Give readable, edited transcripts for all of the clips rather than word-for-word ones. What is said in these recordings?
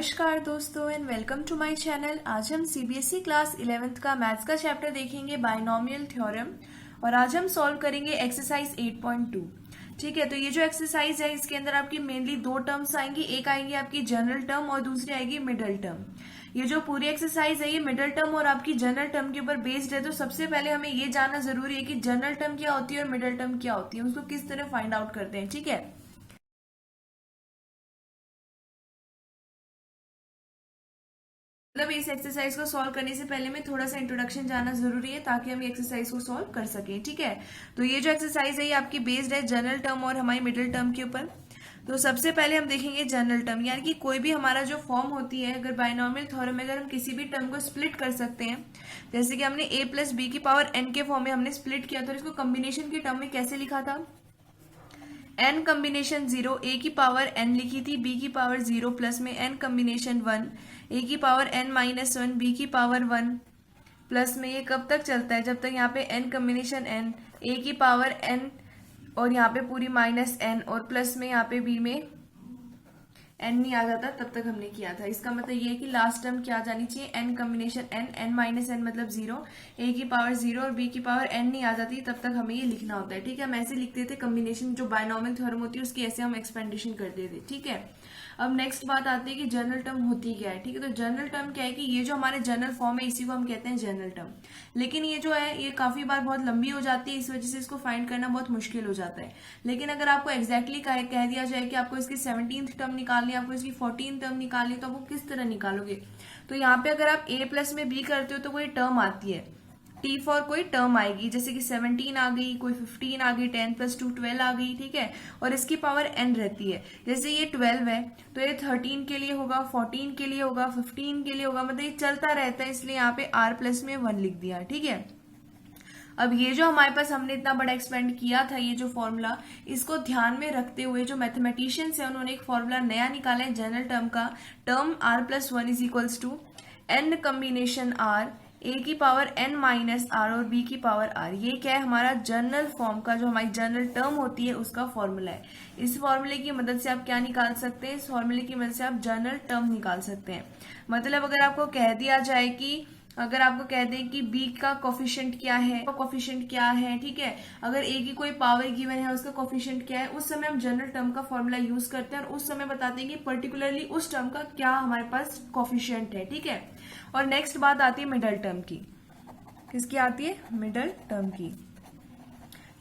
नमस्कार दोस्तों and welcome to my channel. आज हम सीबीएसई क्लास 11th का मैथ्स का चैप्टर देखेंगे बाइनोमियल थ्योरम और आज हम सॉल्व करेंगे एक्सरसाइज 8.2। ठीक है, तो ये जो एक्सरसाइज है इसके अंदर आपकी मेनली दो टर्म्स आएंगी, एक आएंगी आपकी जनरल टर्म और दूसरी आएगी मिडल टर्म। ये जो पूरी एक्सरसाइज है ये मिडल टर्म और आपकी जनरल टर्म के ऊपर बेस्ड है। तो सबसे पहले हमें ये जानना जरूरी है कि जनरल टर्म क्या होती है और मिडल टर्म क्या होती है, उसको किस तरह फाइंड आउट करते हैं। ठीक है, मतलब इस एक्सरसाइज को सॉल्व करने से पहले में थोड़ा सा इंट्रोडक्शन जानना जरूरी है ताकि हम ये एक्सरसाइज को सॉल्व कर सकें। ठीक है, तो ये जो एक्सरसाइज है ये आपकी बेस्ड है जनरल टर्म और हमारी मिडिल टर्म के ऊपर। तो सबसे पहले हम देखेंगे जनरल टर्म, यानी कि कोई भी हमारा जो फॉर्म होती है, अगर बाइनोमियल थ्योरम में अगर हम किसी भी टर्म को स्प्लिट कर सकते हैं, जैसे कि हमने a प्लस बी की पावर n के फॉर्म में हमने स्प्लिट किया, तो इसको कॉम्बिनेशन के टर्म में कैसे लिखा था, n कॉम्बिनेशन 0, a की पावर n लिखी थी, b की पावर 0 प्लस में n कॉम्बिनेशन 1, a की पावर n माइनस 1, b की पावर 1 प्लस में। ये कब तक चलता है, जब तक यहाँ पे n कॉम्बिनेशन n, a की पावर n और यहाँ पे पूरी माइनस n और प्लस में यहाँ पे b में n नहीं आ जाता, तब तक हमने किया था। इसका मतलब ये है कि लास्ट टर्म क्या आ जानी चाहिए, n combination n minus n मतलब 0, a की पावर 0 और b की पावर n नहीं आ जाती, तब तक हमें ये लिखना होता है। ठीक है, हम ऐसे लिखते थे कॉम्बिनेशन, जो बाइनोमियल थ्योरम होती है उसकी ऐसे हम एक्सपेंडेशन करते थे। ठीक है, अब नेक्स्ट बात आती है कि जनरल टर्म होती क्या है। ठीक है, तो जनरल टर्म क्या है कि ये जो हमारे जनरल फॉर्म है इसी को हम कहते हैं जनरल टर्म। लेकिन ये जो है ये काफी बार बहुत लंबी हो जाती है, इस वजह से इसको फाइंड करना बहुत मुश्किल हो जाता है। लेकिन अगर आपको एग्जैक्टली कह दिया जाए कि आपको इसकी 17th टर्म निकालनी है, आपको इसकी 14th टर्म निकालनी है, तो आपको किस तरह निकालोगे। तो यहाँ पे अगर आप a प्लस में b करते हो तो कोई टर्म आती है, टी फॉर कोई टर्म आएगी, जैसे कि 17 आ गई, कोई 15 आ गई, 10 प्लस 2 12 आ गई। ठीक है, और इसकी पावर n रहती है, जैसे ये 12 है तो ये 13 के लिए होगा, 14 के लिए होगा, 15 के लिए होगा, मतलब ये चलता रहता है, इसलिए यहाँ पे r प्लस में 1 लिख दिया। ठीक है, अब ये जो हमारे पास हमने इतना बड़ा एक्सपेंड किया था, ये जो फॉर्मूला, इसको ध्यान में रखते हुए जो मैथमेटिशियंस है उन्होंने एक फॉर्मूला नया निकाला है जनरल टर्म का, term r plus 1 is equals to n combination r, a की पावर n माइनस r और b की पावर r। ये क्या है, हमारा जनरल फॉर्म का जो हमारी जनरल टर्म होती है उसका फॉर्मूला है। इस फॉर्मूले की मदद से आप क्या निकाल सकते हैं, इस फॉर्मूले की मदद से आप जनरल टर्म निकाल सकते हैं। मतलब अगर आपको कह दिया जाए कि, अगर आपको कह दें कि b का कोफिशिएंट क्या है, ठीक है, अगर a की कोई पावर गिवन है उसका कोफिशिएंट क्या है, उस समय हम जनरल टर्म का फॉर्मूला यूज करते हैं और उस समय बताते हैं कि पर्टिकुलरली उस टर्म का क्या हमारे पास कोफिशिएंट है। ठीक है, और नेक्स्ट बात आती है मिडल टर्म की। किसकी आती है, मिडल टर्म की।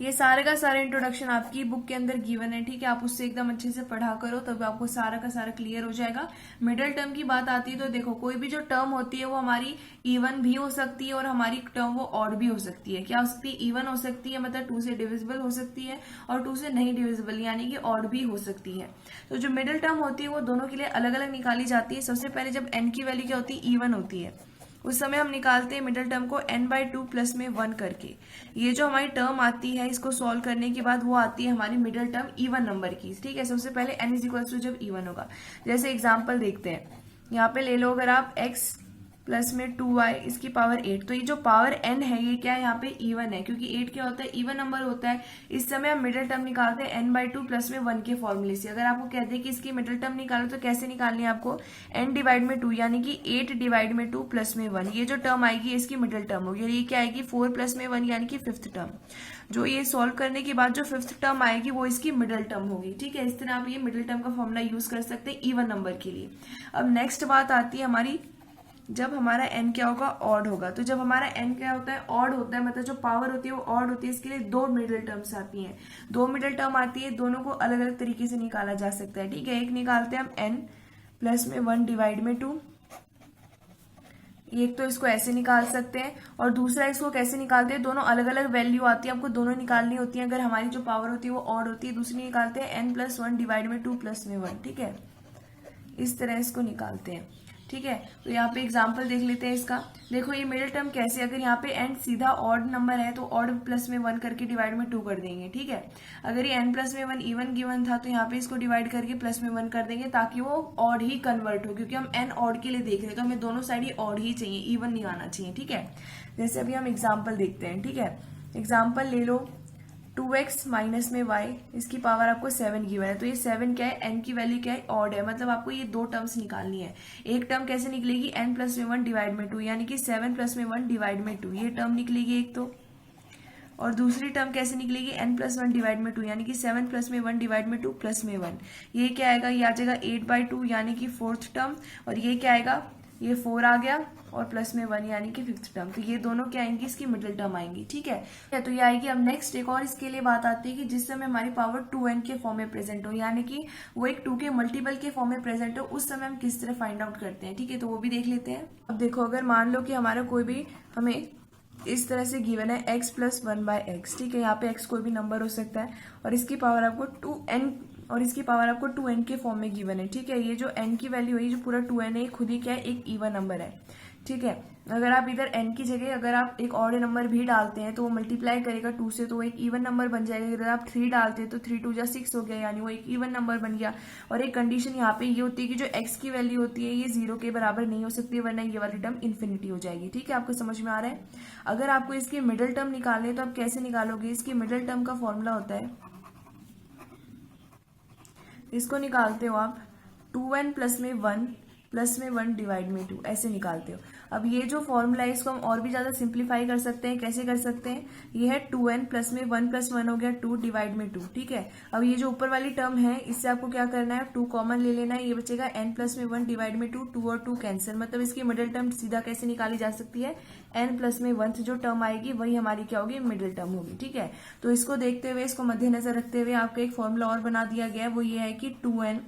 ये सारे का सारा इंट्रोडक्शन आपकी बुक के अंदर गिवन है। ठीक है, आप उससे एकदम अच्छे से पढ़ा करो तब आपको सारा का सारा क्लियर हो जाएगा। मिडल टर्म की बात आती है तो देखो, कोई भी जो टर्म होती है वो हमारी इवन भी हो सकती है और हमारी टर्म वो ऑड भी हो सकती है। क्या हो सकती है, इवन हो सकती है, मतलब 2 से डिविजिबल हो सकती है, और 2 से नहीं डिविजिबल यानी कि ऑड भी हो सकती है। तो जो मिडल टर्म होती है वो दोनों के लिए अलग अलग निकाली जाती है। सबसे पहले जब n की वैल्यू क्या होती है, इवन होती है, उस समय हम निकालते हैं मिडल टर्म को n/2 प्लस में 1 करके। ये जो हमारी टर्म आती है इसको सॉल्व करने के बाद वो आती है हमारी मिडल टर्म इवन नंबर की। ठीक है, सबसे पहले n इज इक्वल टू जब इवन होगा, जैसे एग्जांपल देखते हैं, यहाँ पे ले लो अगर आप x प्लस में 2y इसकी पावर 8, तो ये जो पावर n है ये क्या है, यहाँ पे इवन है, क्योंकि 8 क्या होता है, इवन नंबर होता है। इस समय हम मिडिल टर्म निकालते हैं n/2 प्लस में 1 के फॉर्मूले से। अगर आपको कहते हैं कि इसकी मिडिल टर्म निकालो तो कैसे निकालनी है आपको, n डिवाइड में 2 यानी कि 8 डिवाइड में 2 प्लस में 1, ये जो टर्म आएगी इसकी मिडिल टर्म होगी। ये क्या आएगी, 4 प्लस में 1 यानी कि 5th टर्म। जो ये सॉल्व करने के बाद जो 5th टर्म आएगी वो इसकी मिडिल टर्म होगी। ठीक है, इस तरह आप ये मिडिल टर्म का फॉर्मूला यूज कर सकते हैं इवन नंबर के लिए। अब नेक्स्ट बात आती है हमारी, जब हमारा n क्या होगा, ऑड होगा। तो जब हमारा n क्या होता है, ऑड होता है, मतलब जो पावर होती है वो ऑड होती है, इसके लिए 2 मिडिल टर्म्स आती हैं। 2 मिडिल टर्म आती है, दोनों को अलग अलग तरीके से निकाला जा सकता है। ठीक है, एक निकालते हैं हम n प्लस में 1 डिवाइड में 2, एक तो इसको ऐसे निकाल सकते हैं, और दूसरा इसको कैसे निकालते हैं, दोनों अलग अलग वैल्यू आती है, आपको दोनों निकालनी होती है। अगर हमारी जो पावर होती है वो ऑड होती है, दूसरी निकालते हैं n प्लस 1 डिवाइड में 2 प्लस में 1। ठीक है, इस तरह इसको निकालते हैं। ठीक है, तो यहाँ पे एग्जांपल देख लेते हैं इसका। देखो ये मिडिल टर्म कैसे, अगर यहाँ पे n सीधा ऑड नंबर है तो ऑड प्लस में 1 करके डिवाइड में 2 कर देंगे। ठीक है, अगर ये n प्लस में 1 इवन गिवन था तो यहाँ पे इसको डिवाइड करके प्लस में 1 कर देंगे ताकि वो ऑड ही कन्वर्ट हो, क्योंकि हम n ऑड के लिए देख रहे हैं तो हमें दोनों साइड ही ऑड ही चाहिए, इवन नहीं आना चाहिए। ठीक है, जैसे अभी हम एग्जाम्पल देखते हैं। ठीक है, एग्जाम्पल ले लो 2x माइनस में y, इसकी पावर आपको 7 गिवन है। तो ये 7 क्या है, n की वैल्यू क्या है, ऑड है, मतलब आपको ये दो टर्म्स निकालनी है। एक टर्म कैसे निकलेगी, n प्लस में 1 डिवाइड में 2, यानी कि 7 प्लस में 1 डिवाइड में 2, ये टर्म निकलेगी एक तो। और दूसरी टर्म कैसे निकलेगी, n प्लस 1 डिवाइड में 2, यानी कि 7 प्लस में 1 डिवाइड में 2 प्लस में 1, ये क्या आएगा, ये आ जाएगा 8/2, यानी कि फोर्थ टर्म। और ये क्या आएगा, ये 4 आ गया और प्लस में 1 यानी कि फिफ्थ टर्म। तो ये दोनों क्या आएंगी, इसकी मिडिल टर्म आएंगी, ठीक है। तो ये आएगी। अब नेक्स्ट एक और इसके लिए बात आती है कि जिस समय हमारी पावर 2n के फॉर्म में प्रेजेंट हो, यानी कि वो एक 2 के मल्टीपल के फॉर्म में प्रेजेंट हो, उस समय हम किस तरह फाइंड आउट करते हैं, ठीक है। तो वो भी देख लेते हैं। अब देखो, अगर मान लो कि हमारा कोई भी हमें इस तरह से गिवन है x प्लस 1/x, ठीक है। यहाँ पे x कोई भी नंबर हो सकता है और इसकी पावर आपको 2n और इसकी पावर आपको 2n के फॉर्म में गिवन है, ठीक है। ये जो n की वैल्यू है, ये जो पूरा 2n है, खुद ही क्या है, एक इवन नंबर है, ठीक है। अगर आप इधर n की जगह अगर आप एक ऑड नंबर भी डालते हैं तो वो मल्टीप्लाई करेगा 2 से, तो वो एक इवन नंबर बन जाएगा। अगर आप 3 डालते हैं तो 3 2 जा 6 हो गया, यानी वो एक इवन नंबर बन गया। और एक कंडीशन यहाँ पे ये होती है कि जो x की वैल्यू होती है ये 0 के बराबर नहीं हो सकती, वरना ये वाली टर्म इन्फिनिटी हो जाएगी, ठीक है। आपको समझ में आ रहा है। अगर आपको इसकी मिडिल टर्म निकालनी है तो आप कैसे निकालोगे, इसकी मिडिल टर्म का फॉर्मूला होता है, इसको निकालते हो आप 2n प्लस में 1 डिवाइड में 2, ऐसे निकालते हो। अब ये जो फॉर्मूला है इसको हम और भी ज्यादा सिंप्लीफाई कर सकते हैं। कैसे कर सकते हैं, ये है 2n प्लस में 1 प्लस 1 हो गया 2 डिवाइड में 2, ठीक है। अब ये जो ऊपर वाली टर्म है इससे आपको क्या करना है, 2 कॉमन ले लेना है, ये बचेगा n प्लस में 1 डिवाइड में 2, 2 और 2 कैंसिल, मतलब इसकी मिडिल टर्म सीधा कैसे निकाली जा सकती है, n प्लस में 1 जो टर्म आएगी वही हमारी क्या होगी, मिडिल टर्म होगी, ठीक है। तो इसको देखते हुए, इसको मद्देनजर रखते हुए आपका एक फॉर्मूला और बना दिया गया है, वो ये है कि 2n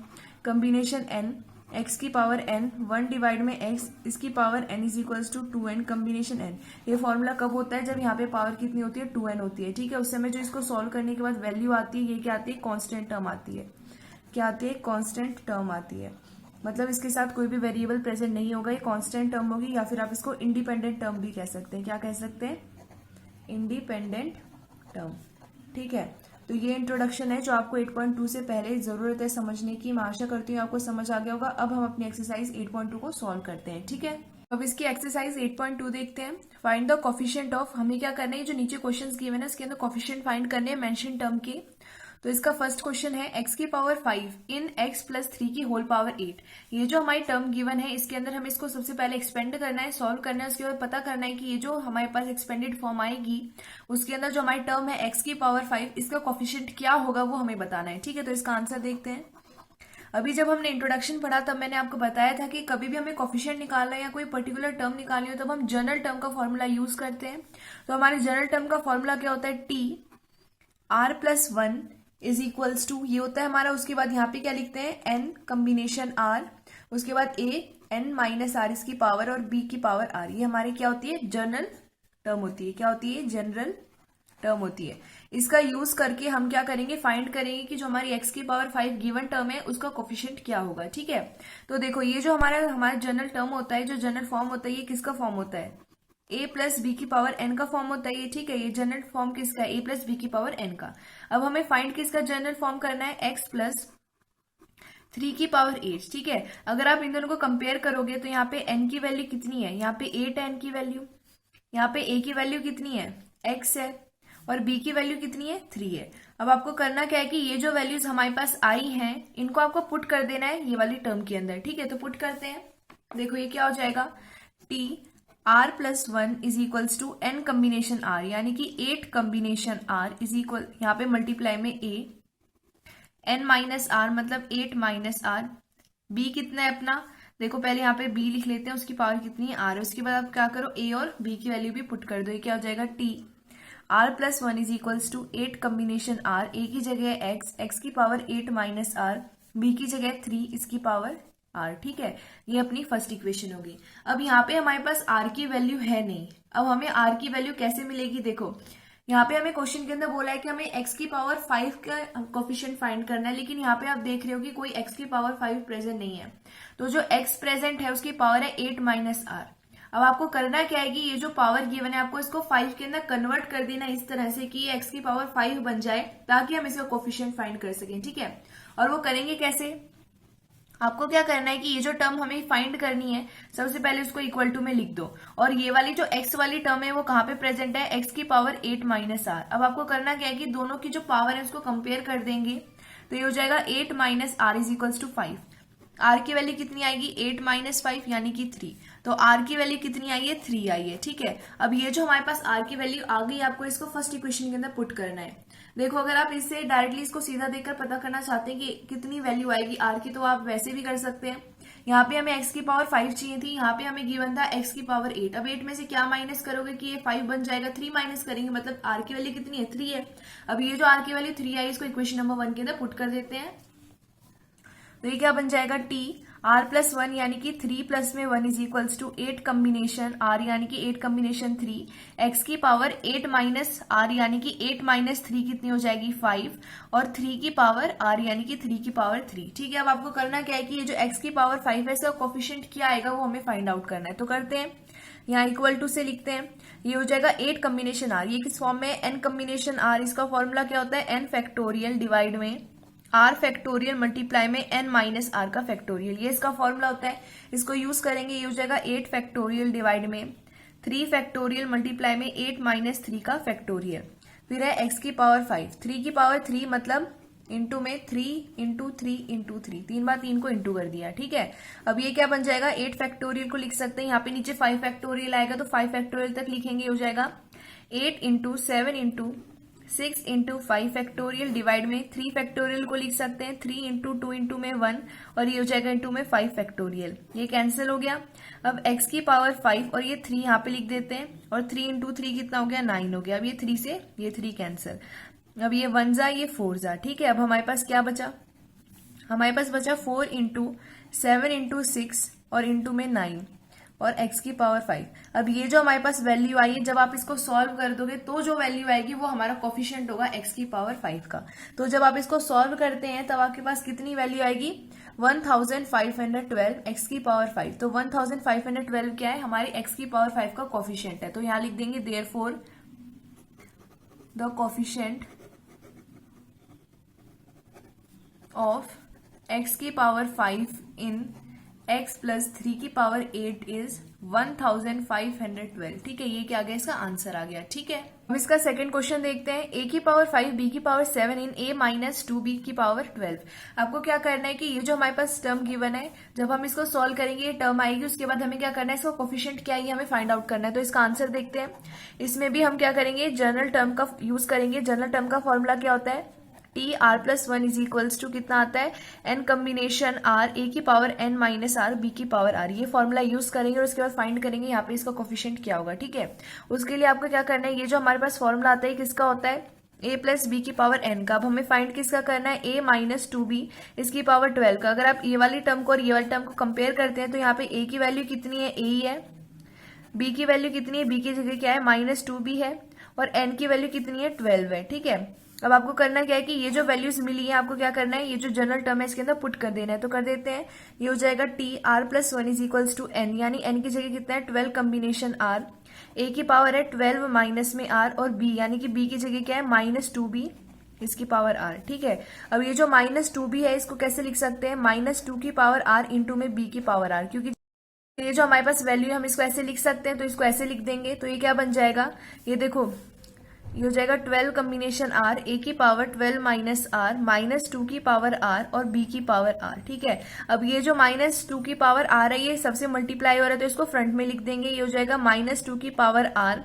कम्बिनेशन n x की पावर n 1 डिवाइड में x, इसकी power n is equals to 2n combination n। ये फॉर्मूला कब होता है, जब यहाँ पे पावर कितनी होती है, 2n होती है, ठीक है। उस समय जो इसको सॉल्व करने के बाद वैल्यू आती है, ये क्या आती है, कांस्टेंट टर्म आती है। क्या आती है, कांस्टेंट टर्म आती है, मतलब इसके साथ कोई भी वेरिएबल प्रेजेंट नहीं होगा, ये कांस्टेंट टर्म होगी, या फिर आप इसको इंडिपेंडेंट टर्म भी कह सकते हैं। क्या कह सकते हैं, इंडिपेंडेंट टर्म, ठीक है। तो ये इंट्रोडक्शन है जो आपको 8.2 से पहले जरूरत है समझने की। मैं आशा करती हूँ आपको समझ आ गया होगा। अब हम अपनी एक्सरसाइज 8.2 को सॉल्व करते हैं, ठीक है। अब इसकी एक्सरसाइज 8.2 देखते हैं। फाइंड द कोफिशिएंट ऑफ, हमें क्या करना है, जो नीचे क्वेश्चंस गिवन है उसके अंदर कोफिशिएंट फाइंड करने हैं मेंशन टर्म के। तो इसका फर्स्ट क्वेश्चन है x की पावर 5 इन x प्लस 3 की होल पावर 8। ये जो हमारी टर्म गिवन है इसके अंदर हमें इसको सबसे पहले एक्सपेंड करना है, सॉल्व करना है, उसके बाद पता करना है कि ये जो हमारे पास एक्सपेंडेड फॉर्म आएगी उसके अंदर जो हमारी टर्म है x की पावर 5, इसका कोफिशिएंट क्या होगा वो हमें बताना है, ठीक है। तो इसका आंसर देखते हैं। अभी जब हमने इंट्रोडक्शन पढ़ा तब मैंने आपको बताया था कि कभी भी हमें कोफिशिएंट निकालना है या कोई पर्टिकुलर टर्म निकालनी हो तब हम जनरल टर्म का फॉर्मूला यूज करते हैं। तो हमारे जनरल टर्म का फॉर्मूला क्या होता है, t r plus 1 is equals to, ये होता है हमारा। उसके बाद यहाँ पे क्या लिखते हैं, n कम्बिनेशन r, उसके बाद a n माइनस r इसकी पावर और b की पावर r, ये हमारी क्या होती है, जनरल टर्म होती है। क्या होती है, जनरल टर्म होती है। इसका यूज करके हम क्या करेंगे, फाइंड करेंगे कि जो हमारी x की पावर 5 गिवन टर्म है उसका कोफिशिएंट क्या होगा, ठीक है। तो देखो, ये जो हमारा जनरल टर्म होता है, जो जनरल फॉर्म होता है, ये किसका फॉर्म होता है, a प्लस बी की पावर n का फॉर्म होता है ये, ठीक है। ये जनरल फॉर्म किसका है, a प्लस बी की पावर n का। अब हमें फाइंड किसका जनरल फॉर्म करना है, x प्लस 3 की पावर 8, ठीक है। अगर आप इन दोनों को कंपेयर करोगे तो यहाँ पे n की वैल्यू कितनी है, यहाँ पे 8 है n की वैल्यू, यहाँ पे a की वैल्यू कितनी है, x है, और b की वैल्यू कितनी है, 3 है। अब आपको करना क्या है कि ये जो वैल्यूज हमारे पास आई हैं इनको आपको पुट कर देना है ये वाली टर्म के अंदर, ठीक है। तो पुट करते हैं। देखो ये क्या हो जाएगा, t r plus 1 is equals to n combination r, यानी कि 8 कम्बिनेशन r इज इक्वल, यहाँ पे मल्टीप्लाई में a, n माइनस r मतलब 8 माइनस r, b कितना है अपना, देखो पहले यहाँ पे b लिख लेते हैं, उसकी पावर कितनी है, r है। उसके बाद आप क्या करो, a और b की वैल्यू भी पुट कर दो। ये क्या हो जाएगा, t r plus 1 is equals to 8 combination r, a की जगह है x, x की पावर 8 माइनस r, b की जगह 3 इसकी पावर r, ठीक है। ये अपनी फर्स्ट इक्वेशन होगी। अब यहाँ पे हमारे पास r की वैल्यू है नहीं, अब हमें r की वैल्यू कैसे मिलेगी, देखो यहाँ पे हमें क्वेश्चन के अंदर बोला है कि हमें x की पावर 5 का कोफिशिएंट फाइंड करना है, लेकिन यहाँ पे आप देख रहे हो कि कोई x की पावर 5 प्रेजेंट नहीं है। तो जो x प्रेजेंट है उसकी पावर है 8 माइनस r। अब आपको करना क्या है कि ये जो पावर गिवन है आपको इसको 5 के अंदर कन्वर्ट कर देना इस तरह से कि ये x की पावर 5 बन जाए, ताकि हम इसका कोफिशिएंट फाइंड कर सकें, ठीक है। और वो करेंगे कैसे, आपको क्या करना है कि ये जो टर्म हमें फाइंड करनी है, सबसे पहले उसको इक्वल टू में लिख दो, और ये वाली जो x वाली टर्म है वो कहाँ पे प्रेजेंट है, x की पावर 8 माइनस आर। अब आपको करना क्या है कि दोनों की जो पावर है उसको कंपेयर कर देंगे, तो ये हो जाएगा 8 minus R is equals to 5। R की वैल्यू कितनी आएगी, 8 माइनस 5 यानी कि 3, तो आर की वैल्यू कितनी आई है, 3 आई है। ठीक है, अब ये जो हमारे पास आर की वैल्यू आ गई, आपको इसको फर्स्ट इक्वेशन के अंदर पुट करना है। देखो, अगर आप इससे डायरेक्टली इसको सीधा देखकर पता करना चाहते हैं कि कितनी वैल्यू आएगी आर की, तो आप वैसे भी कर सकते हैं। यहाँ पे हमें x की पावर 5 चाहिए थी, यहाँ पे हमें गिवन था x की पावर 8। अब 8 में से क्या माइनस करोगे कि ये 5 बन जाएगा, 3 माइनस करेंगे, मतलब आर की वैल्यू कितनी है, 3 है। अब ये जो आर की वैल्यू 3 आई, इसको इक्वेशन नंबर 1 के अंदर पुट कर देते हैं, तो ये क्या बन जाएगा, t r प्लस 1 यानी कि 3 प्लस में 1 is equals to 8 combination r यानी कि 8 कम्बिनेशन 3, x की पावर 8 माइनस r यानी कि 8 माइनस 3 कितनी हो जाएगी, 5, और 3 की पावर r यानी कि 3 की पावर 3। ठीक है, अब आपको करना क्या है कि ये जो x की पावर 5 है इसका कोफिशिएंट क्या आएगा वो हमें फाइंड आउट करना है। तो करते हैं, यहाँ इक्वल टू से लिखते हैं, ये हो जाएगा 8 कम्बिनेशन r, ये किस फॉर्म में, n कम्बिनेशन r। इसका फॉर्मूला क्या होता है, n फैक्टोरियल डिवाइड में आर फैक्टोरियल मल्टीप्लाई में एन माइनस आर का फैक्टोरियल, ये इसका फॉर्मूला होता है। इसको यूज करेंगे, ये हो जाएगा 8 फैक्टोरियल डिवाइड में 3 फैक्टोरियल मल्टीप्लाई में 8 माइनस 3 का फैक्टोरियल, फिर है x की पावर 5, 3 की पावर 3 मतलब इंटू में 3 इंटू 3 इंटू 3, 3 बार 3 को इंटू कर दिया। ठीक है, अब ये क्या बन जाएगा, 8 फैक्टोरियल को लिख सकते हैं, यहाँ पे नीचे 5 फैक्टोरियल आएगा तो 5 फैक्टोरियल तक लिखेंगे, हो जाएगा 8 into 7 into 6 into 5 factorial divide में 3 फैक्टोरियल को लिख सकते हैं 3 इंटू 2 इंटू में 1, और ये हो जाएगा इंटू में 5 फैक्टोरियल, ये कैंसिल हो गया। अब x की पावर 5 और ये 3 यहाँ पे लिख देते हैं, और 3 इंटू 3 कितना हो गया, 9 हो गया। अब ये 3 से ये 3 कैंसिल, अब ये 1 जा ये 4 जा। ठीक है, अब हमारे पास क्या बचा, हमारे पास बचा 4 इंटू 7 इंटू 6 और इंटू में 9 और x की पावर 5। अब ये जो हमारे पास वैल्यू आई है, जब आप इसको सॉल्व कर दोगे तो जो वैल्यू आएगी वो हमारा कोफिशिएंट होगा x की पावर 5 का। तो जब आप इसको सॉल्व करते हैं तब आपके पास कितनी वैल्यू आएगी, 1512 x की पावर 5। तो 1512 क्या है, हमारे x की पावर 5 का कोफिशिएंट है। तो यहां लिख देंगे therefore the coefficient of x की पावर 5 इन x प्लस 3 की पावर 8 इज 1512। ठीक है, ये क्या आ गया, इसका आंसर आ गया। ठीक है, हम इसका सेकंड क्वेश्चन देखते हैं, a की पावर 5 b की power 7 in a minus 2b की पावर 12। आपको क्या करना है कि ये जो हमारे पास टर्म गिवन है, जब हम इसको सॉल्व करेंगे ये टर्म आएगी, उसके बाद हमें क्या करना है, इसका कोफिशिएंट क्या है हमें फाइंड आउट करना है। तो इसका आंसर देखते हैं, इसमें भी हम क्या करेंगे, जनरल टर्म का यूज करेंगे। जनरल टर्म का फॉर्मूला क्या होता है, T R plus 1 is equals to कितना आता है, एन कम्बिनेशन आर ए की power N minus R B की पावर आर। ये फॉर्मूला यूज करेंगे और उसके बाद फाइंड करेंगे यहाँ पे इसका कोफिशिएंट क्या होगा। ठीक है, उसके लिए आपको क्या करना है, ये जो हमारे पास फॉर्मूला आता है किसका होता है, a प्लस बी की पावर n का। अब हमें फाइंड किसका करना है, a माइनस 2b इसकी पावर 12 का। अगर आप ये वाली टर्म को और ये वाली टर्म को कंपेयर करते हैं तो यहाँ पे a की वैल्यू कितनी है, a ही है, b की वैल्यू कितनी है, b की जगह क्या है, माइनस 2b है, और n की वैल्यू कितनी है, 12 है। ठीक है, अब आपको करना क्या है कि ये जो वैल्यूज मिली है आपको क्या करना है, ये जो जनरल टर्म है इसके अंदर पुट कर देना है। तो कर देते हैं, ये हो जाएगा T R plus 1 is equals to N, यानी एन की जगह कितना है, 12 कम्बिनेशन आर, ए की पावर है 12 माइनस में आर, और बी यानी कि बी की जगह क्या है, माइनस 2b इसकी पावर आर। ठीक है, अब ये जो माइनस 2b है इसको कैसे लिख सकते हैं, माइनस 2 की पावर आर इंटू में b की पावर आर, क्योंकि ये जो हमारे पास वैल्यू है हम इसको ऐसे लिख सकते हैं, तो इसको ऐसे लिख देंगे। तो ये क्या बन जाएगा, ये देखो ये हो जाएगा 12 कम्बिनेशन आर, ए की पावर 12 माइनस आर, माइनस 2 की पावर आर और बी की पावर आर। ठीक है, अब ये जो माइनस 2 की पावर आर है ये सबसे मल्टीप्लाई हो रहा है तो इसको फ्रंट में लिख देंगे। ये हो जाएगा माइनस 2 की power are,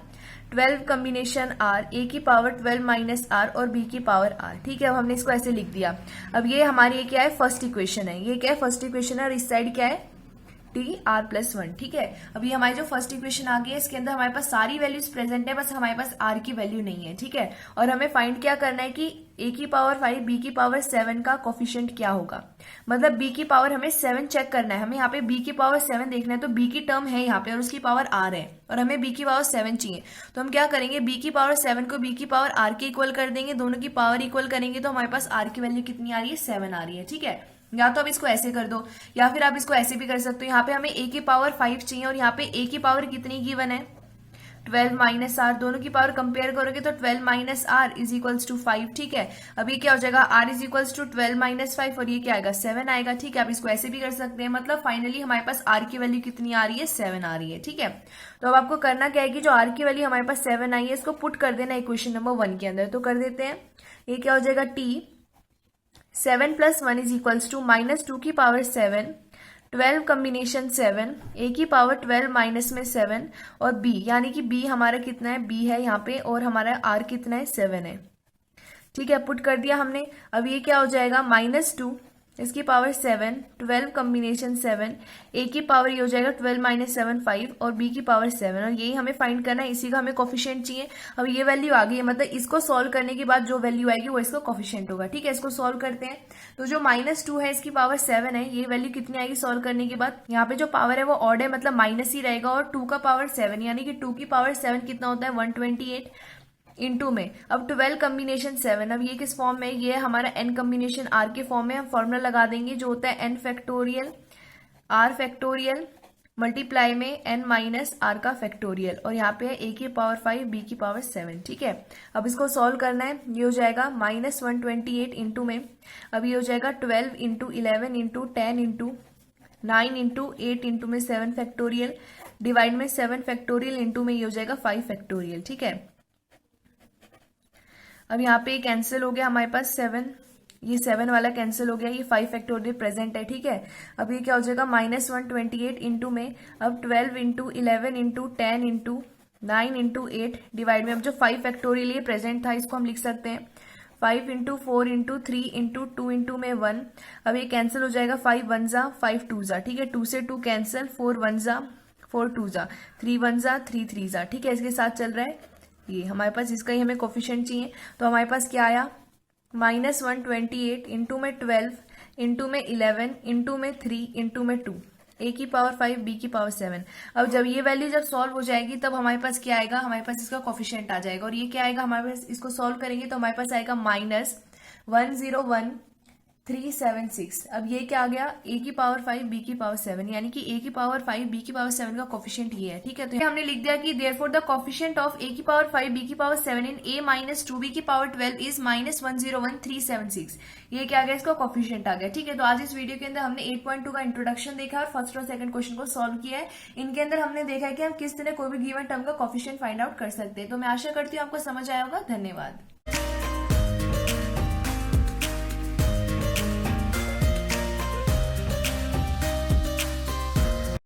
12 combination R, A की पावर 12 माइनस आर और बी की पावर आर। ठीक है, अब हमने इसको ऐसे लिख दिया। अब ये हमारी क्या है, फर्स्ट इक्वेशन है, ये क्या है, फर्स्ट इक्वेशन है, और इस साइड क्या है, टी आर प्लस 1। ठीक है, अभी हमारी जो फर्स्ट इक्वेशन आ गई है इसके अंदर हमारे पास सारी वैल्यूज प्रेजेंट है, बस हमारे पास आर की वैल्यू नहीं है। ठीक है, और हमें फाइंड क्या करना है कि ए की पावर 5 बी की पावर 7 का कोफिशिएंट क्या होगा, मतलब बी की पावर हमें 7 चेक करना है। हमें यहाँ पे बी की पावर 7 देखना है, तो बी की टर्म है यहाँ पे और उसकी पावर आर है, और हमें बी की पावर 7 चाहिए। तो हम क्या करेंगे, बी की पावर 7 को बी की पावर आर के इक्वल कर देंगे, दोनों की पावर इक्वल करेंगे तो हमारे पास आर की वैल्यू कितनी आ रही है, 7 आ रही है। ठीक है, या तो आप इसको ऐसे कर दो या फिर आप इसको ऐसे भी कर सकते हो। यहाँ पे हमें a की पावर 5 चाहिए और यहाँ पे a की पावर कितनी गिवन है, 12 माइनस आर, दोनों की पावर कंपेयर करोगे तो 12 minus R is equals to 5, ठीक है। अब ये क्या हो जाएगा, R is equals to 12 minus 5 और ये क्या आएगा 7 आएगा, ठीक है। आप इसको ऐसे भी कर सकते हैं, मतलब फाइनली हमारे पास आर की वैल्यू कितनी आ रही है, 7 आ रही है, ठीक है। तो अब आपको करना क्या है कि जो आर की वैल्यू हमारे पास 7 आई है इसको पुट कर देना इक्वेशन नंबर 1 के अंदर। तो कर देते हैं, ये क्या हो जाएगा T 7 plus 1 is equals to minus 2 की पावर 7, 12 कॉम्बिनेशन 7, ए की पावर 12 माइनस में 7 और बी, यानी कि बी हमारा कितना है, बी है यहाँ पे और हमारा आर कितना है 7 है, ठीक है। पुट कर दिया हमने। अब ये क्या हो जाएगा -2 इसकी पावर 7, 12 कॉम्बिनेशन 7, ए की पावर ये हो जाएगा 12 माइनस 7 5 और बी की पावर 7 और यही हमें फाइंड करना है, इसी का हमें कोफिशिएंट चाहिए। अब ये वैल्यू आ गई है, मतलब इसको सॉल्व करने के बाद जो वैल्यू आएगी वो इसका कोफिशिएंट होगा, ठीक है। इसको सॉल्व करते हैं तो जो -2 है इसकी पावर 7 है, ये वैल्यू कितनी आएगी सॉल्व करने के बाद, यहाँ पे जो पावर है वो ऑड है मतलब माइनस ही रहेगा और 2 का पावर 7 यानी कि 2 की पावर 7 कितना होता है 128 इंटू में अब 12 कॉम्बिनेशन 7, अब ये किस फॉर्म में, ये हमारा n कॉम्बिनेशन r के फॉर्म में। हम फॉर्मूला लगा देंगे जो होता है n factorial r factorial multiply में n माइनस r का फैक्टोरियल और यहाँ पे है a की पावर 5 b की पावर 7, ठीक है। अब इसको सॉल्व करना है, ये हो जाएगा -128 इंटू में, अब ये हो जाएगा 12 into 11 into 10 into 9 into 8 into में 7 फैक्टोरियल डिवाइड में 7 फैक्टोरियल इंटू में ये हो जाएगा 5 फैक्टोरियल, ठीक है। अब यहाँ पे कैंसिल हो गया हमारे पास 7, ये 7 वाला कैंसिल हो गया, ये 5 फैक्टोरियल प्रेजेंट है, ठीक है। अब ये क्या हो जाएगा -128 इंटू में अब 12 into 11 into 10 into 9 into 8 divide में अब जो 5 फैक्टोरियल ये प्रेजेंट था इसको हम लिख सकते हैं 5 इंटू 4 इंटू 3 इंटू 2 इंटू में 1, अब ये कैंसिल हो जाएगा 5 1 जा 5 2 जा, ठीक है। 2 से 2 कैंसिल, 4 1 जा 4 2 जा, 3 1 जा 3 3 जा, ठीक है। इसके साथ चल रहा है ये हमारे पास, इसका ही हमें कोफिशिएंट चाहिए। तो हमारे पास क्या आया -128 इंटू में 12 इंटू में 11 इंटू में 3 इंटू में 2, ए की पावर 5 बी की पावर 7। अब जब ये वैल्यू जब सॉल्व हो जाएगी तब हमारे पास क्या आएगा, हमारे पास इसका कोफिशिएंट आ जाएगा और ये क्या आएगा हमारे पास, इसको सॉल्व करेंगे तो हमारे पास आएगा -101,376। अब ये क्या आ गया, a की पावर 5 b की पावर 7, यानी कि a की पावर 5 b की पावर 7 का कोफिशिएंट ये है, ठीक है। तो हमने लिख दिया कि therefore the coefficient of a की पावर 5 b की power 7 in a minus 2b की पावर 12 इज -101,376। ये क्या आ गया, इसका कोफिशिएंट आ गया, ठीक है। तो आज इस वीडियो के अंदर हमने 8.2 का इंट्रोडक्शन देखा और फर्स्ट और सेकंड क्वेश्चन को सॉल्व किया है। इनके अंदर हमने देखा है कि हम किस तरह कोई भी गिवन टर्म का कोफिशिएंट फाइंड आउट कर सकते हैं। तो मैं आशा करती हूँ आपको समझ आया होगा। धन्यवाद।